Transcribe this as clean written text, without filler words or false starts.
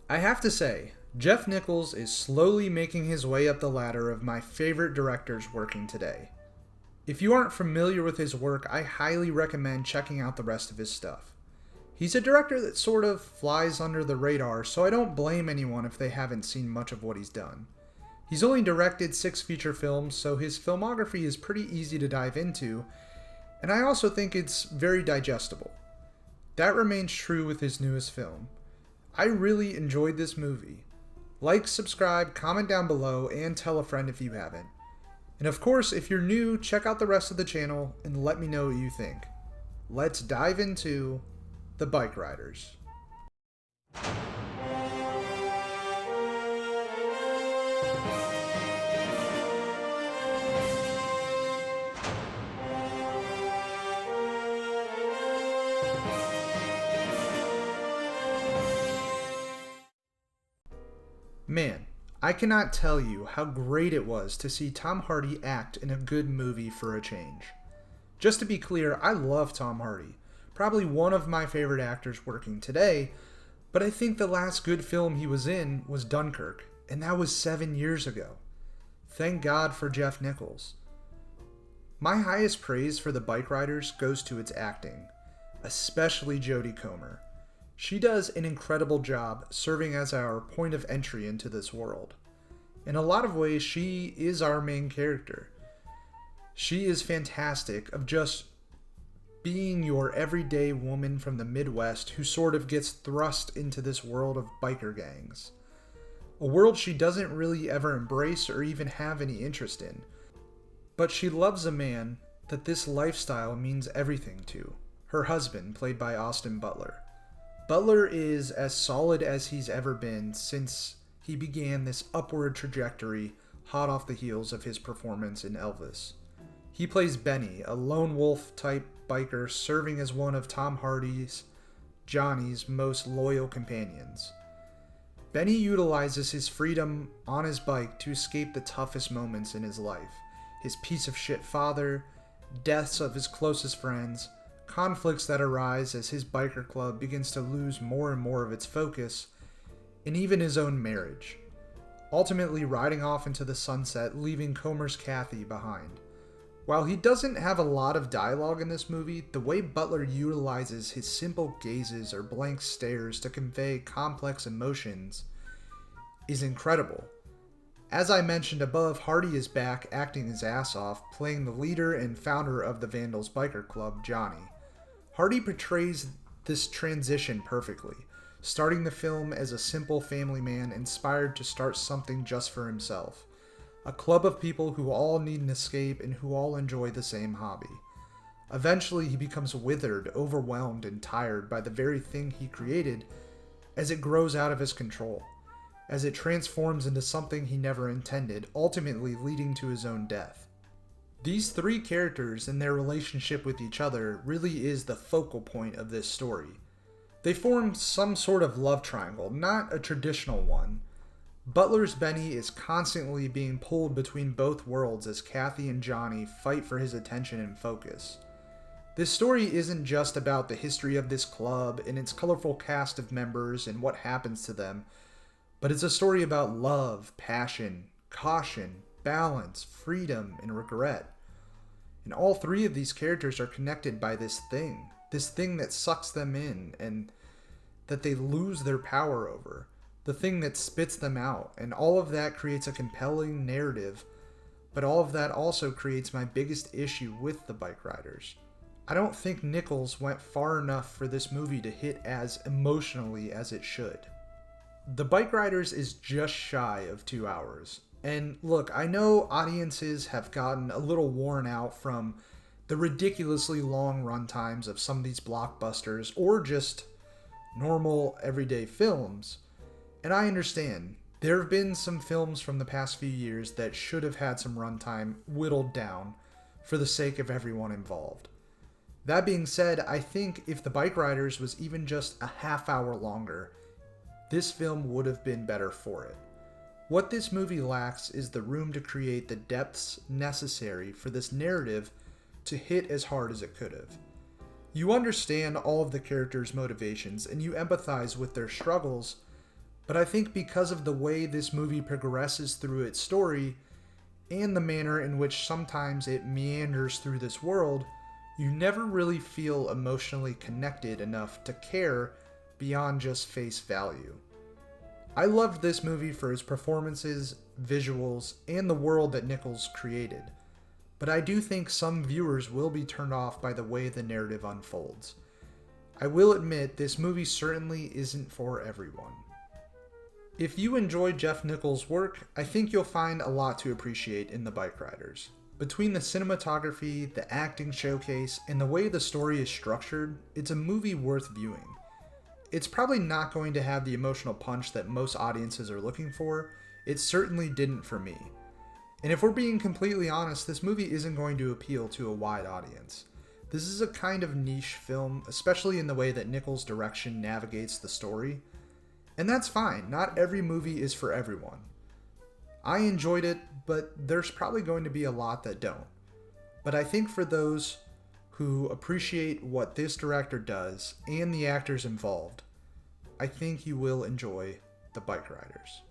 I have to say, Jeff Nichols is slowly making his way up the ladder of my favorite directors working today. If you aren't familiar with his work, I highly recommend checking out the rest of his stuff. He's a director that sort of flies under the radar, so I don't blame anyone if they haven't seen much of what he's done. He's only directed 6 feature films, so his filmography is pretty easy to dive into, and I also think it's very digestible. That remains true with his newest film. I really enjoyed this movie. Like, subscribe, comment down below, and tell a friend if you haven't. And of course, if you're new, check out the rest of the channel and let me know what you think. Let's dive into the Bikeriders. Man, I cannot tell you how great it was to see Tom Hardy act in a good movie for a change. Just to be clear, I love Tom Hardy, probably one of my favorite actors working today, but I think the last good film he was in was Dunkirk, and that was 7 years ago. Thank God for Jeff Nichols. My highest praise for the Bikeriders goes to its acting, especially Jodie Comer. She does an incredible job serving as our point of entry into this world. In a lot of ways, she is our main character. She is fantastic of just being your everyday woman from the Midwest who sort of gets thrust into this world of biker gangs. A world she doesn't really ever embrace or even have any interest in. But she loves a man that this lifestyle means everything to. Her husband, played by Austin Butler. Butler is as solid as he's ever been since he began this upward trajectory hot off the heels of his performance in Elvis. He plays Benny, a lone wolf type biker serving as one of Tom Hardy's, Johnny's most loyal companions. Benny utilizes his freedom on his bike to escape the toughest moments in his life. His piece of shit father, deaths of his closest friends, conflicts that arise as his biker club begins to lose more and more of its focus, and even his own marriage, ultimately riding off into the sunset, leaving Comer's Kathy behind. While he doesn't have a lot of dialogue in this movie, the way Butler utilizes his simple gazes or blank stares to convey complex emotions is incredible. As I mentioned above, Hardy is back acting his ass off, playing the leader and founder of the Vandals Biker Club, Johnny. Hardy portrays this transition perfectly, starting the film as a simple family man inspired to start something just for himself. A club of people who all need an escape and who all enjoy the same hobby. Eventually, he becomes withered, overwhelmed, and tired by the very thing he created as it grows out of his control, as it transforms into something he never intended, ultimately leading to his own death. These 3 characters and their relationship with each other really is the focal point of this story. They form some sort of love triangle, not a traditional one. Butler's Benny is constantly being pulled between both worlds as Kathy and Johnny fight for his attention and focus. This story isn't just about the history of this club and its colorful cast of members and what happens to them, but it's a story about love, passion, caution, balance, freedom, and regret. And all 3 of these characters are connected by this thing that sucks them in and that they lose their power over, the thing that spits them out, and all of that creates a compelling narrative, but all of that also creates my biggest issue with the Bikeriders. I don't think Nichols went far enough for this movie to hit as emotionally as it should. The Bikeriders is just shy of 2 hours. And look, I know audiences have gotten a little worn out from the ridiculously long runtimes of some of these blockbusters or just normal everyday films. And I understand. There have been some films from the past few years that should have had some runtime whittled down for the sake of everyone involved. That being said, I think if the Bikeriders was even just a half hour longer, this film would have been better for it. What this movie lacks is the room to create the depths necessary for this narrative to hit as hard as it could have. You understand all of the characters' motivations and you empathize with their struggles, But I think because of the way this movie progresses through its story, and the manner in which sometimes it meanders through this world, you never really feel emotionally connected enough to care beyond just face value. I loved this movie for its performances, visuals, and the world that Nichols created, but I do think some viewers will be turned off by the way the narrative unfolds. I will admit this movie certainly isn't for everyone. If you enjoy Jeff Nichols' work, I think you'll find a lot to appreciate in The Bikeriders. Between the cinematography, the acting showcase, and the way the story is structured, it's a movie worth viewing. It's probably not going to have the emotional punch that most audiences are looking for. It certainly didn't for me. And if we're being completely honest, this movie isn't going to appeal to a wide audience. This is a kind of niche film, especially in the way that Nichols' direction navigates the story. And that's fine, not every movie is for everyone. I enjoyed it, but there's probably going to be a lot that don't. But I think for those who appreciate what this director does and the actors involved, I think you will enjoy The Bikeriders.